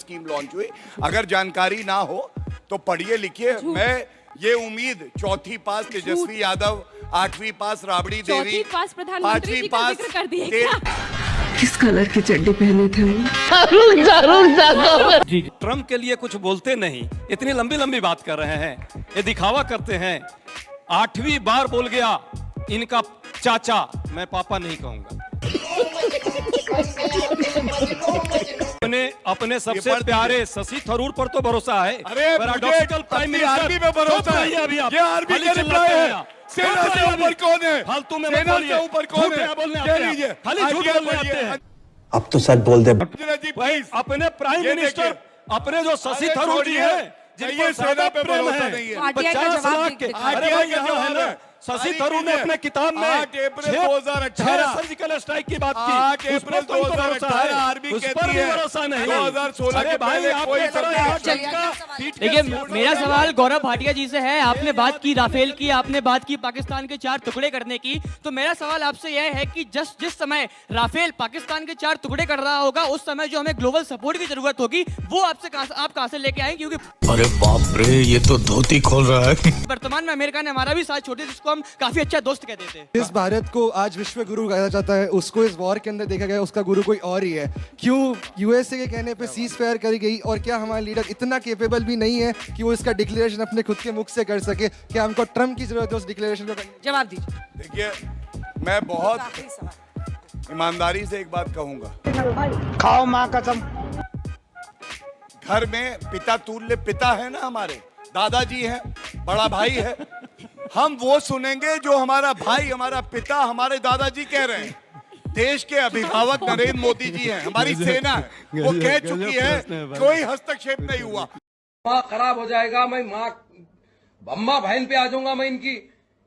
Scheme launch हुई। अगर जानकारी ना हो तो पढ़िए लिखिए। मैं ये उम्मीद चौथी पास तेजस्वी यादव, 8वीं पास राबड़ी देवी, चौथी पास प्रधानमंत्री जी का जिक्र कर दिए क्या? किस कलर के चड्डे पहने थे? जी ट्रम्प के लिए कुछ बोलते नहीं, इतनी लंबी लंबी बात कर रहे हैं, ये दिखावा करते हैं। 8वीं बार बोल गया इनका चाचा, मैं पापा नहीं कहूंगा। अपने सबसे प्यारे शशि थरूर पर तो भरोसा है। अरे पैराडॉक्सिकल प्राइम मिनिस्टर आर्मी पे भरोसा है। ये आर्मी के रिप्लाई है। सेना से ऊपर कौन है? फालतू में सेना से ऊपर कौन है? बोलने लीजिए खाली झूठ बोलने आते हैं। अब तो सच बोल दे। अपने प्राइम मिनिस्टर, अपने जो शशि थरूर जी है, ये सेना पे भरोसा नहीं है। 50 लाख के, अरे भाई यहाँ है ना, शशि थरूर ने अपने किताब में 8 अप्रैल 2018 सर्जिकल स्ट्राइक की बात की। 8 अप्रैल 2018 आर्मी कहती है 2016 के पहले कोई देखिए, मेरा सवाल गौरव भाटिया जी से है। आपने बात की राफेल की, आपने बात की पाकिस्तान के 4 टुकड़े करने की, तो मेरा सवाल आपसे यह है कि जिस समय राफेल पाकिस्तान के 4 टुकड़े कर रहा होगा, उस समय जो हमें ग्लोबल सपोर्ट की जरूरत होगी, वो आप कहां से लेके आएंगे? क्योंकि अरे बाप रे, ये तो धोती खोल रहा है। वर्तमान में अमेरिका ने हमारा भी साथ छोड़े, जिसको हम काफी अच्छा दोस्त कहते थे। जिस भारत को आज विश्व गुरु कहा जाता है, उसको इस वॉर के अंदर देखा गया उसका गुरु कोई और ही है। क्यों यूएसए के कहने पे सीज फायर करी गई? और क्या हमारे लीडर इतना केपेबल भी नहीं है कि वो इसका डिक्लेरेशन अपने खुद के मुख से कर सके? क्या हमको ट्रम्प की जरूरत है उस डिक्लेरेशन को करने? जवाब दीजिए। देखिए, मैं बहुत ईमानदारी से एक बात कहूंगा। खाओ माँ कसम। घर में पिता तुल्य पिता है ना, हमारे दादाजी हैं, बड़ा भाई है। हम वो सुनेंगे जो हमारा भाई, हमारा पिता, हमारे दादाजी कह रहे हैं। देश के अभिभावक नरेंद्र मोदी जी हैं, हमारी सेना है, वो कह चुकी है कोई हस्तक्षेप नहीं हुआ। माँ खराब हो जाएगा, मैं माँ अम्मा बहन पे आ जाऊंगा, मैं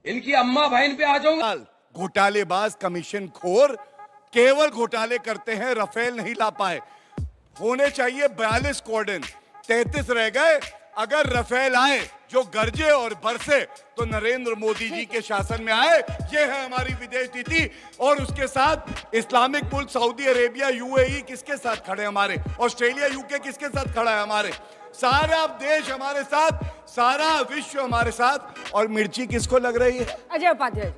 इनकी अम्मा बहन पे आ जाऊंगा। घोटालेबाज कमीशन खोर केवल घोटाले करते हैं, रफेल नहीं ला पाए। होने चाहिए 42 कॉर्डन, 33 रह गए। अगर रफेल आए जो गरजे और बरसे तो नरेंद्र मोदी जी के शासन में आए। ये है हमारी विदेश नीति। और उसके साथ इस्लामिक मुल्क सऊदी अरेबिया, यूएई किसके साथ खड़े? हमारे ऑस्ट्रेलिया, यूके किसके साथ खड़ा है? हमारे सारा देश हमारे साथ, सारा विश्व हमारे साथ। और मिर्ची किसको लग रही है? अजय उपाध्याय।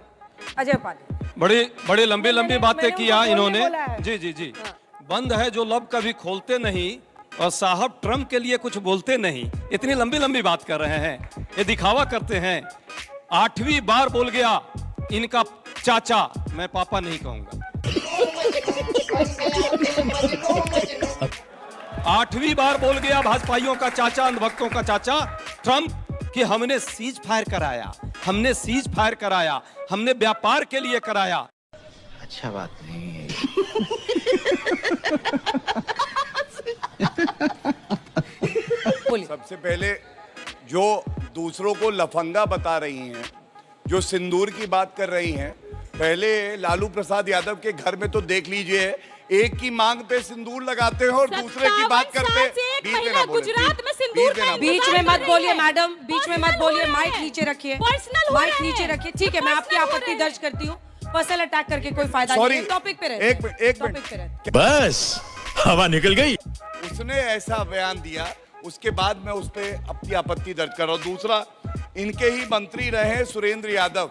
अजय उपाध्याय बड़ी लंबी बातें किया इन्होंने। जी बंद है जो लब कभी खोलते नहीं, और साहब ट्रम्प के लिए कुछ बोलते नहीं, इतनी लंबी बात कर रहे हैं, ये दिखावा करते हैं। 8वीं बार बोल गया इनका चाचा, मैं पापा नहीं कहूंगा। 8वीं बार बोल गया भाजपाइयों का चाचा, अंधभक्तों का चाचा ट्रम्प कि हमने सीज फायर कराया, हमने सीज फायर कराया, हमने व्यापार के लिए कराया। अच्छा बात नहीं है। सबसे पहले जो दूसरों को लफंगा बता रही हैं, जो सिंदूर की बात कर रही हैं, पहले लालू प्रसाद यादव के घर में तो देख लीजिए, एक की मांग पे सिंदूर लगाते हैं और दूसरे की बात करते हैं। गुजरात में सिंदूर बीच में मत बोलिए मैडम, बीच में मत बोलिए। माइक नीचे रखिए, माइक नीचे रखिए। ठीक है, मैं आपकी आपत्ति दर्ज करती हूँ। पर्सनल अटैक करके कोई फायदा नहीं। टॉपिक पे रहे, एक मिनट, बस हवा निकल गई। उसने ऐसा बयान दिया, उसके बाद मैं उस पर अपनी आपत्ति दर्ज कर रहा हूं। दूसरा, इनके ही मंत्री रहे सुरेंद्र यादव,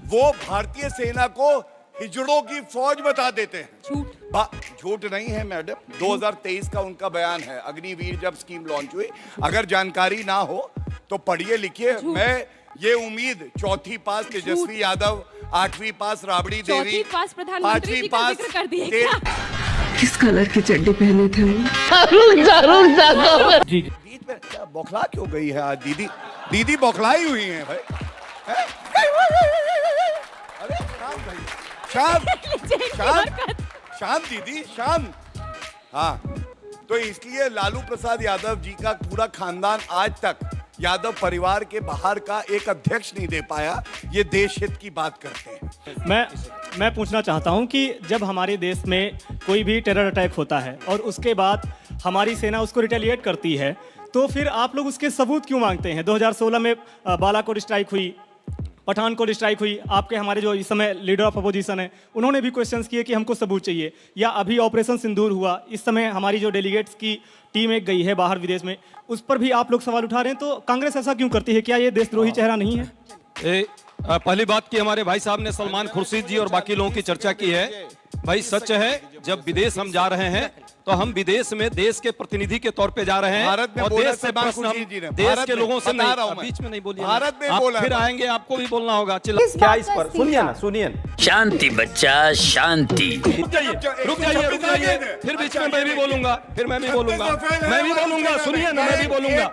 वो भारतीय सेना को हिजड़ों की फौज बता देते हैं। झूठ नहीं है मैडम। 2023 का उनका बयान है, अग्निवीर जब स्कीम लॉन्च हुई। अगर जानकारी ना हो तो पढ़िए लिखिए। मैं ये उम्मीद चौथी पास तेजस्वी यादव, 8वीं पास राबड़ी देवी, 5वीं पास कर दिए क्या? किस कलर के चड्डे पहने थे? जी बीच में क्या बौखला क्यों गई है आज? दीदी बौखलाई हुई है भाई। अरे शांत दीदी, शांत। हाँ, तो इसलिए लालू प्रसाद यादव जी का पूरा खानदान आज तक यादव परिवार के बाहर का एक अध्यक्ष नहीं दे पाया। ये देश हित की बात करते हैं। मैं पूछना चाहता हूं कि जब हमारे देश में कोई भी टेरर अटैक होता है और उसके बाद हमारी सेना उसको रिटेलिएट करती है, तो फिर आप लोग उसके सबूत क्यों मांगते हैं? 2016 में बालाकोट स्ट्राइक हुई, पठानकोट स्ट्राइक हुई, आपके हमारे जो इस समय लीडर ऑफ अपोजिशन है उन्होंने भी क्वेश्चंस किए कि हमको सबूत चाहिए, या अभी ऑपरेशन सिंदूर हुआ, इस समय हमारी जो डेलीगेट्स की टीम एक गई है बाहर विदेश में, उस पर भी आप लोग सवाल उठा रहे हैं। तो कांग्रेस ऐसा क्यों करती है? क्या ये देशद्रोही चेहरा नहीं है? पहली बात की हमारे भाई साहब ने सलमान खुर्शीद जी और बाकी लोगों की चर्चा की है। भाई सच है, जब विदेश हम जा रहे हैं तो हम विदेश में देश के प्रतिनिधि के तौर पे जा रहे हैं, भारत में और बोला देश से सलमान प्रश्न हम खुर्शीद जी ने, देश भारत के में, लोगों से बता नहीं, रहा हूं मैं। बीच में नहीं बोलिए, भारत में आप बोला फिर है। आएंगे, आपको भी बोलना होगा। चलो क्या इस पर सुनिए ना, सुनिए ना। शांति बच्चा शांति। रुक जाइए, फिर बीच में मैं भी बोलूंगा, फिर मैं भी बोलूंगा, सुनिए ना, मैं भी बोलूंगा।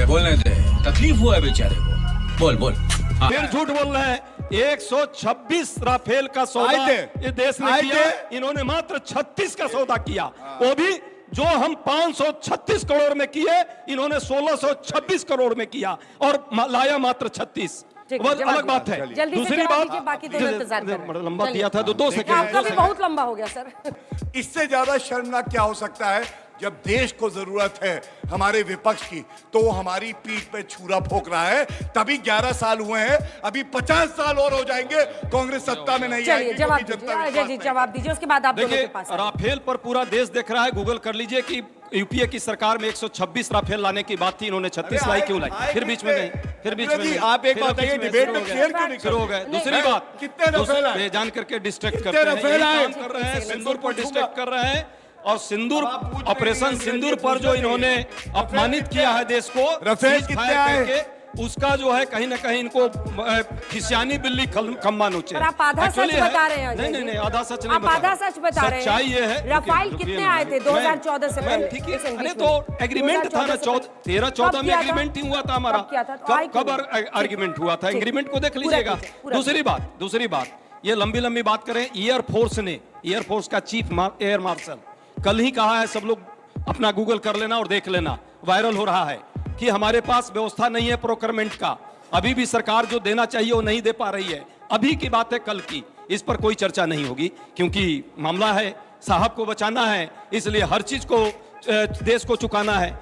बोलने दे, तकलीफ हुआ है बेचारे को, बोल। फिर झूठ बोल रहे हैं। 126 राफेल का सौदा ये देश ने किया, इन्होंने मात्र 36 का सौदा किया, वो भी जो हम 536 करोड़ में किए, इन्होंने 1626 करोड़ में किया और लाया मात्र 36। वो अलग बात है। दूसरी बात, बाकी तो इंतजार कर रहे हैं। लंबा दिया था तो 2 सेकंड, आपका भी बहुत लंबा हो गया सर। इससे ज्यादा शर्मनाक क्या हो सकता है? जब देश को जरूरत है हमारे विपक्ष की, तो वो हमारी पीठ पे छुरा फोक रहा है। तभी 11 साल हुए हैं, अभी 50 साल और हो जाएंगे, कांग्रेस सत्ता में नहीं आएगी। चलिए जवाब दीजिए, अजय जी जवाब दीजिए, उसके बाद आप दोनों के पास देखिए, राफेल पर पूरा देश देख रहा है। गूगल कर लीजिए कि यूपीए की सरकार में 126 राफेल लाने की बात थी, इन्होंने 36 लाई, क्यों लाई? फिर बीच में नहीं, फिर बीच में नहीं। आप एक बात बताइए, डिबेट में शेयर क्यों नहीं शुरू हो गए? दूसरी बात, कितने राफेल आए? ये जान करके डिस्ट्रैक्ट करते हैं, राफेल आए? काम कर रहे हैं, सिंदूर पर डिस्ट्रैक्ट कर रहे हैं। और सिंदूर ऑपरेशन सिंदूर पर जो इन्होंने अपमानित किया है देश को, राफेल कितने आए? उसका जो है कहीं ना कहीं इनको खिसियानी बिल्ली खम्मा नोचे। पर आप आधा सच बता रहे हैं। नहीं, आधा सच नहीं, आप आधा सच बता रहे हैं। सच्चाई ये है। राफेल कितने आए थे 2014 से पहले? ठीक है, अरे तो एग्रीमेंट था ना, 13-14 में एग्रीमेंट ही हुआ था हमारा। कब आर्ग्यूमेंट हुआ था? एग्रीमेंट को देख लीजिएगा। दूसरी बात, ये लंबी बात करें, एयरफोर्स का चीफ एयर मार्शल कल ही कहा है, सब लोग अपना गूगल कर लेना और देख लेना, वायरल हो रहा है कि हमारे पास व्यवस्था नहीं है प्रोक्योरमेंट का। अभी भी सरकार जो देना चाहिए वो नहीं दे पा रही है। अभी की बात है, कल की, इस पर कोई चर्चा नहीं होगी, क्योंकि मामला है, साहब को बचाना है, इसलिए हर चीज को देश को चुकाना है।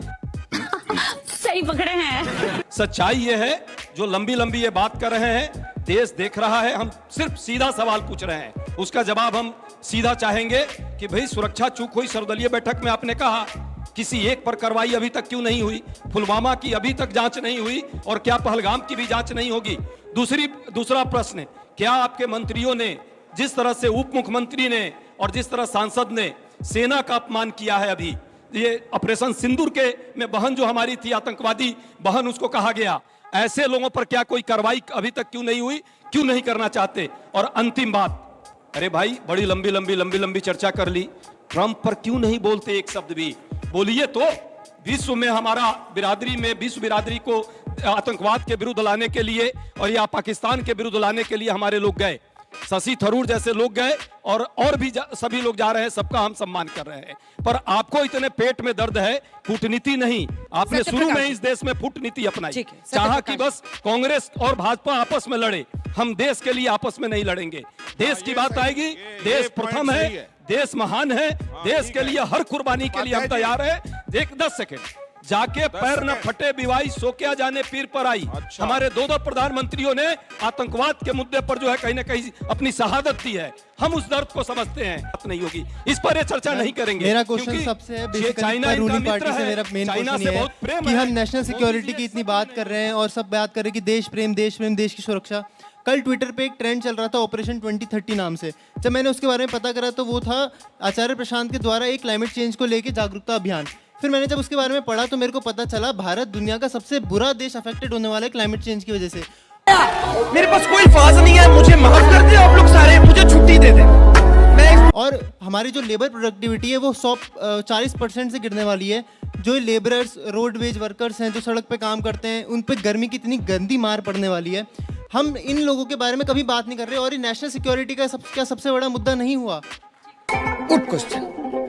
सही पकड़े हैं। सच्चाई ये है, जो लंबी ये बात कर रहे हैं, देश देख रहा है। हम सिर्फ सीधा सवाल पूछ रहे हैं, उसका जवाब हम सीधा चाहेंगे कि भाई सुरक्षा चूक हुई। सर्वदलीय बैठक में आपने कहा किसी एक पर कार्रवाई अभी तक क्यों नहीं हुई? पुलवामा की अभी तक जांच नहीं हुई, और क्या पहलगाम की भी जांच नहीं होगी? दूसरा प्रश्न, क्या आपके मंत्रियों ने, जिस तरह से उप मुख्यमंत्री ने और जिस तरह सांसद ने सेना का अपमान किया है, अभी ये ऑपरेशन सिंदूर के में बहन जो हमारी थी, आतंकवादी बहन उसको कहा गया, ऐसे लोगों पर क्या कोई कार्रवाई अभी तक क्यों नहीं हुई? क्यों नहीं करना चाहते? और अंतिम बात, अरे भाई बड़ी लंबी चर्चा कर ली, ट्रंप पर क्यों नहीं बोलते एक शब्द भी? बोलिए तो। विश्व में हमारा विश्व बिरादरी को आतंकवाद के विरुद्ध लाने के लिए और या पाकिस्तान के विरुद्ध लाने के लिए हमारे लोग गए, शशि थरूर जैसे लोग गए, और भी सभी लोग जा रहे हैं, सबका हम सम्मान कर रहे हैं। पर आपको इतने पेट में दर्द है, कूटनीति नहीं, आपने शुरू में इस देश में कूटनीति अपनाई, चाहा कि बस कांग्रेस और भाजपा आपस में लड़े। हम देश के लिए आपस में नहीं लड़ेंगे। देश की बात आएगी, देश प्रथम है, देश महान है, देश के लिए हर कुर्बानी के लिए हम तैयार है। 10 सेकेंड, जाके पैर न फटे बिवाई सो क्या जाने पीर पर आई। हमारे 2 प्रधानमंत्रियों ने आतंकवाद के मुद्दे पर जो है कहीं ना कहीं अपनी शहादत दी है। हम उस दर्द को समझते हैं, बात नहीं होगी, इस पर ये चर्चा नहीं करेंगे। मेरा क्वेश्चन सबसे बेसिकली रूलिंग पार्टी से मेरा मेन क्वेश्चन ये है कि हम नेशनल सिक्योरिटी की इतनी बात कर रहे हैं और सब बात कर रहे हैं कि देश प्रेम, देश की सुरक्षा। कल ट्विटर पे एक ट्रेंड चल रहा था ऑपरेशन 2030 नाम से। जब मैंने उसके बारे में पता करा तो वो था आचार्य प्रशांत के द्वारा एक क्लाइमेट चेंज को लेकर जागरूकता अभियान। फिर मैंने जब उसके बारे में पढ़ा तो मेरे को पता चला भारत दुनिया का सबसे बुरा देश अफेक्टेड होने वाला है क्लाइमेट चेंज की वजह से। मेरे पास कोई फाज नहीं है, मुझे माफ कर दे आप लोग सारे, मुझे छुट्टी दे दे। और हमारी जो लेबर प्रोडक्टिविटी है वो 40% से गिरने वाली है। जो लेबरर्स, रोडवेज वर्कर्स हैं जो सड़क पे काम करते हैं, उन पे गर्मी की इतनी गंदी मार पड़ने वाली है। हम इन लोगों के बारे में कभी बात नहीं कर रहे, और ये नेशनल सिक्योरिटी का क्या सबसे बड़ा मुद्दा नहीं हुआ? Good question.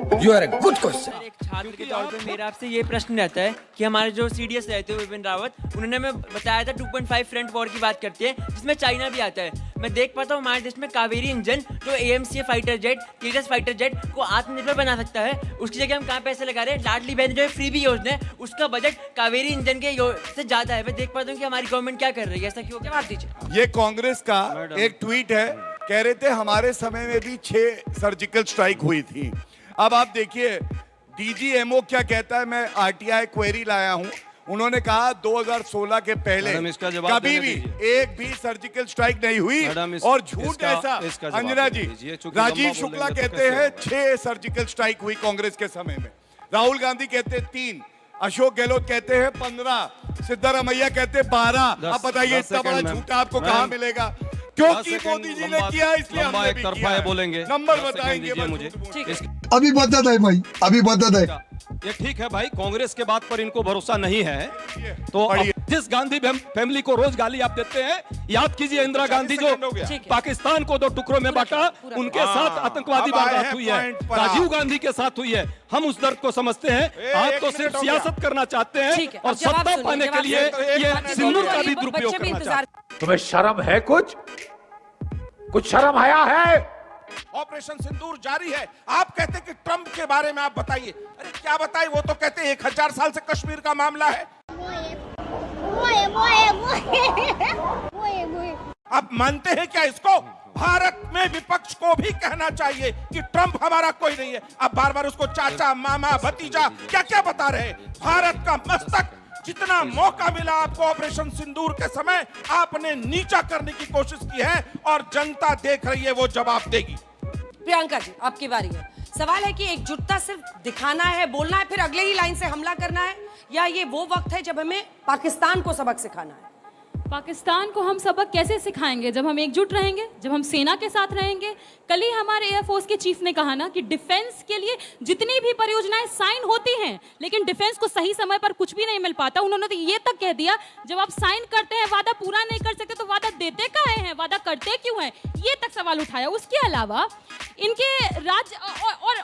You are a good question. एक छात्र के तौर पे मेरा आपसे ये प्रश्न रहता है कि हमारे जो सीडीएस रहते हैं विपिन रावत, उन्होंने हमें बताया था 2.5 फ्रंट वॉर की बात करते हैं जिसमें चाइना भी आता है। मैं देख पाता हूँ हमारे देश में कावेरी इंजन जो AMC फाइटर जेट, तेजस फाइटर जेट को आत्मनिर्भर बना सकता है, उसकी जगह हम कहाँ पैसे लगा रहे हैं? लाडली बहन जो है फ्रीबी योजना है, उसका बजट कावेरी इंजन के से ज्यादा है। मैं देख पाता हूँ कि हमारी गवर्नमेंट क्या कर रही है, ऐसा क्यों? जवाब दीजिए। ये कांग्रेस का एक ट्वीट है, कह रहे थे हमारे समय में भी 6 सर्जिकल स्ट्राइक हुई थी। अब आप देखिए DGMO क्या कहता है। मैं RTI क्वेरी लाया हूं, उन्होंने कहा 2016 के पहले कभी भी एक भी सर्जिकल स्ट्राइक नहीं हुई। और झूठ ऐसा अंजना जी, राजीव शुक्ला कहते हैं 6 सर्जिकल स्ट्राइक हुई कांग्रेस के समय में, राहुल गांधी कहते 3, अशोक गहलोत कहते हैं 15, सिद्धारमैया कहते 12। अब बताइए इतना बड़ा झूठा आपको कहाँ मिलेगा? क्योंकि मोदी जी ने किया इसलिए हमने भी किया है। बोलेंगे, नंबर बताएंगे मुझे। अभी बदत है भाई, अभी बदत है। ये ठीक है भाई, कांग्रेस के बात पर इनको भरोसा नहीं है तो जिस गांधी फैमिली को रोज गाली आप देते हैं, याद कीजिए इंदिरा गांधी जो पाकिस्तान को 2 टुकड़ों में बांटा, उनके साथ आतंकवादी वारदात हुई है, राजीव गांधी के साथ हुई है। हम उस दर्द को समझते हैं। आप तो सिर्फ सियासत करना चाहते हैं और सत्ता पाने के लिए ये सिंदूर का भी दुरुपयोग करना चाहते हैं। तुम्हें शर्म है? कुछ शर्म आया है? ऑपरेशन सिंदूर जारी है। आप कहते कि ट्रंप के बारे में आप बताइए। अरे क्या बताइए, वो तो कहते हैं 1000 साल से कश्मीर का मामला है। आप मानते हैं क्या इसको? भारत में विपक्ष को भी कहना चाहिए कि ट्रंप हमारा कोई नहीं है। आप बार बार उसको चाचा, मामा, भतीजा क्या क्या बता रहे हैं। भारत का मस्तक जितना मौका मिला आपको ऑपरेशन सिंदूर के समय, आपने नीचा करने की कोशिश की है और जनता देख रही है, वो जवाब देगी। प्रियंका जी, आपकी बारी है। सवाल है कि एकजुटता सिर्फ दिखाना है, बोलना है, फिर अगले ही लाइन से हमला करना है, या ये वो वक्त है जब हमें पाकिस्तान को सबक सिखाना है? पाकिस्तान को हम सबक कैसे सिखाएंगे? जब हम एकजुट रहेंगे, जब हम सेना के साथ रहेंगे। कल ही हमारे एयरफोर्स के चीफ ने कहा ना कि डिफेंस के लिए जितनी भी परियोजनाएं साइन होती हैं, लेकिन डिफेंस को सही समय पर कुछ भी नहीं मिल पाता। उन्होंने तो ये तक कह दिया, जब आप साइन करते हैं, वादा पूरा नहीं कर सकते तो वादा देते काहे हैं, वादा करते क्यों हैं? ये तक सवाल उठाया। उसके अलावा इनके राज्य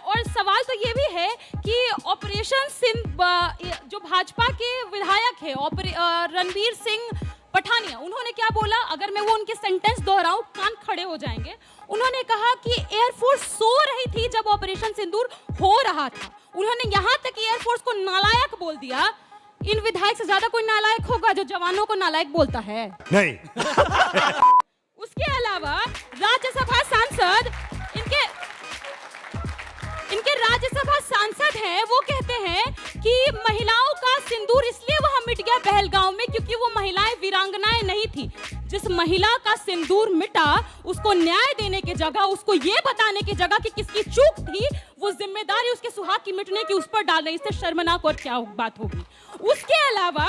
और सवाल तो ये भी है कि ऑपरेशन जो भाजपा के विधायक है रणवीर सिंह पठानिया, उन्होंने क्या बोला? अगर मैं वो उनके सेंटेंस दोहराऊं कान खड़े हो जाएंगे। उन्होंने कहा कि एयरफोर्स सो रही थी जब ऑपरेशन सिंदूर हो रहा था। उन्होंने यहाँ तक एयरफोर्स को नालायक बोल दिया। इन विधायक से ज्यादा कोई नालायक होगा जो जवानों को नालायक बोलता है? नहीं। उसके अलावा राज्यसभा सांसद इनके राज्यसभा सांसद हैं, वो कहते हैं कि महिलाओं का सिंदूर इसलिए वहां मिट गया पहलगांव में क्योंकि वो महिलाएं वीरांगनाएं नहीं थी। जिस महिला का सिंदूर मिटा, उसको न्याय देने की जगह, उसको ये बताने की जगह कि किसकी चूक थी, वो जिम्मेदारी उसके सुहाग की मिटने की उस पर डाल रही। इससे शर्मनाक और क्या बात होगी? उसके अलावा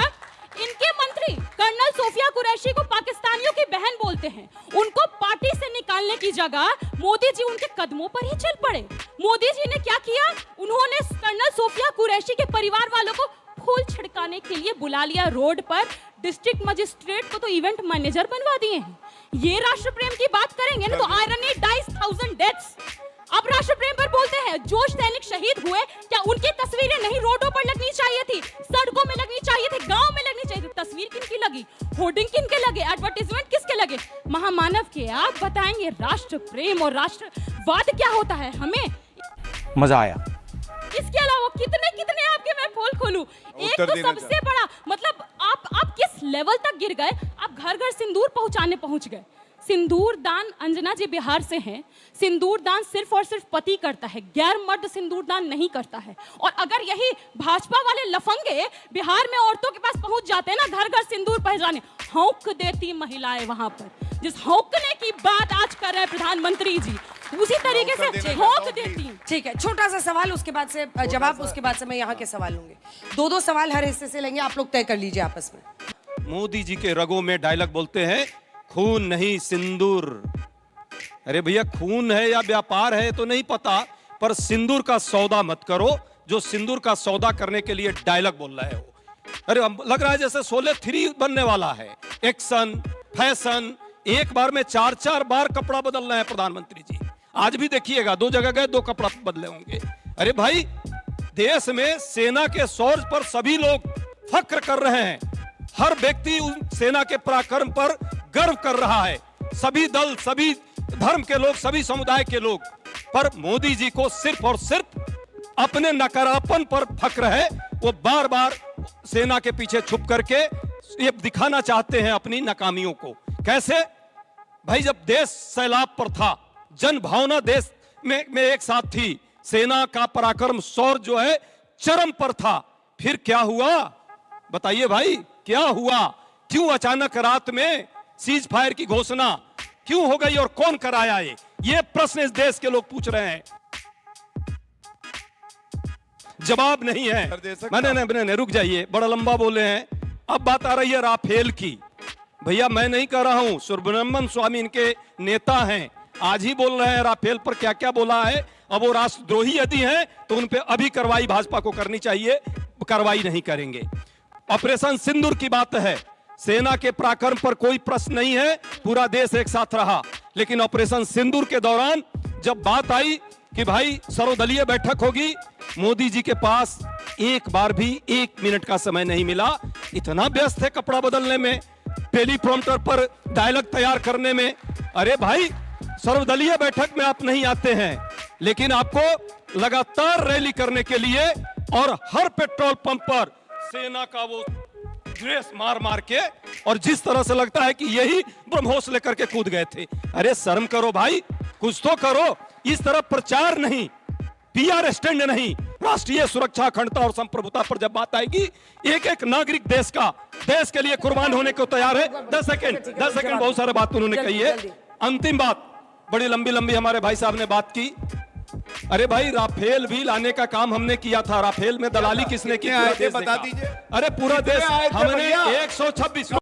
इनके मंत्री कर्नल सोफिया कुरैशी को पाकिस्तानियों की बहन बोलते हैं। उनको पार्टी से निकालने की जगह मोदी जी उनके कदमों पर ही चल पड़े। मोदी जी ने क्या किया? उन्होंने कर्नल सोफिया कुरैशी के परिवार वालों को फूल छिड़काने के लिए बुला लिया रोड पर। डिस्ट्रिक्ट मजिस्ट्रेट को तो इवेंट मैनेजर बनवा दिए हैं। ये राष्ट्र प्रेम की बात करेंगे ना तो आयरनी डाइज 1000 डेथ्स। आप राष्ट्र प्रेम पर बोलते हैं। जो सैनिक शहीद हुए, क्या उनकी तस्वीरें नहीं रोडों पर लगनी चाहिए थी, सड़कों में लगनी चाहिए थी, गांव में लगनी चाहिए थी? तस्वीर किनकी लगी? होर्डिंग किनके लगे? एडवर्टाइजमेंट किसके लगे? महामानव के। आप बताएंगे राष्ट्र प्रेम और राष्ट्रवाद क्या होता है? हमें मजा आया। इसके अलावा कितने आपके मैं पोल खोलूं। एक तो सबसे बड़ा मतलब आप किस लेवल तक गिर गए? आप घर घर सिंदूर पहुंच गए। सिंदूर दान, अंजना जी बिहार से हैं, सिंदूर दान सिर्फ और सिर्फ पति करता है, गैर मर्द सिंदूर दान नहीं करता है। और अगर यही भाजपा वाले लफंगे बिहार में औरतों के पास पहुंच जाते हैं ना घर घर सिंदूर पहचाने, हौंक देती महिलाएं वहां पर। जिस हौंकने की बात आज कर रहे हैं प्रधानमंत्री जी, उसी तरीके से हौंक देती। ठीक है, छोटा सा सवाल, उसके बाद से जवाब, उसके बाद से मैं यहाँ के सवाल लूंगी। 2-2 सवाल हर हिस्से से लेंगे, आप लोग तय कर लीजिए आपस में। मोदी जी के रगों में डायलॉग बोलते हैं, खून नहीं सिंदूर। अरे भैया, खून है या व्यापार है तो नहीं पता, पर सिंदूर का सौदा मत करो। जो सिंदूर का सौदा करने के लिए डायलॉग बोल रहा है वो, अरे लग रहा है जैसे शोले 3 बनने वाला है। एक्शन, फैशन, एक बार में 4-4 बार कपड़ा बदल रहे हैं प्रधानमंत्री जी। आज भी देखिएगा 2 जगह गए 2 कपड़ा बदले होंगे। अरे भाई, देश में सेना के शौर्य पर सभी लोग फक्र कर रहे हैं। हर व्यक्ति उस सेना के पराक्रम पर गर्व कर रहा है, सभी दल, सभी धर्म के लोग, सभी समुदाय के लोग। पर मोदी जी को सिर्फ और सिर्फ अपने नकारापन पर फक्र है। वो बार बार सेना के पीछे छुप करके ये दिखाना चाहते हैं अपनी नाकामियों को। कैसे भाई, जब देश सैलाब पर था, जन भावना देश में एक साथ थी, सेना का पराक्रम शौर्य जो है चरम पर था, फिर क्या हुआ बताइए भाई, क्या हुआ? क्यों अचानक रात में सीज फायर की घोषणा क्यों हो गई और कौन कराया? ये प्रश्न इस देश के लोग पूछ रहे हैं, जवाब नहीं है। मैंने रुक जाइए, बड़ा लंबा बोले हैं। अब बात आ रही है राफेल की। भैया मैं नहीं कह रहा हूं, सुब्रमण्यम स्वामी इनके नेता हैं, आज ही बोल रहे हैं राफेल पर क्या क्या बोला है। अब वो राष्ट्रद्रोही यदि हैं तो उन पे अभी कार्रवाई भाजपा को करनी चाहिए, कार्रवाई नहीं करेंगे। ऑपरेशन सिंदूर की बात है, सेना के पराक्रम पर कोई प्रश्न नहीं है, पूरा देश एक साथ रहा। लेकिन ऑपरेशन सिंदूर के दौरान जब बात आई कि भाई सर्वदलीय बैठक होगी, मोदी जी के पास एक बार भी 1 मिनट का समय नहीं मिला। इतना व्यस्त है कपड़ा बदलने में, टेलीप्रॉम्प्टर पर डायलॉग तैयार करने में। अरे भाई, सर्वदलीय बैठक में आप नहीं आते हैं, लेकिन आपको लगातार रैली करने के लिए और हर पेट्रोल पंप पर सेना का वो ड्रेस मार मार के, और जिस तरह से लगता है कि यही ब्रह्मोस लेकर के कूद गए थे। अरे शर्म करो भाई, कुछ तो करो। इस तरह प्रचार नहीं, पीआर स्टैंड नहीं, राष्ट्रीय सुरक्षा, अखंडता और संप्रभुता पर जब बात आएगी, एक एक नागरिक देश के लिए कुर्बान होने को तैयार है। 10 सेकंड बहुत सारे बात उन्होंने कही है। अंतिम बात, बड़ी लंबी लंबी हमारे भाई साहब ने बात की। अरे भाई, राफेल भी लाने का काम हमने किया था। राफेल में दलाली किसने की? पूरा देश बता दीजिए। अरे पूरा देश, हमने 126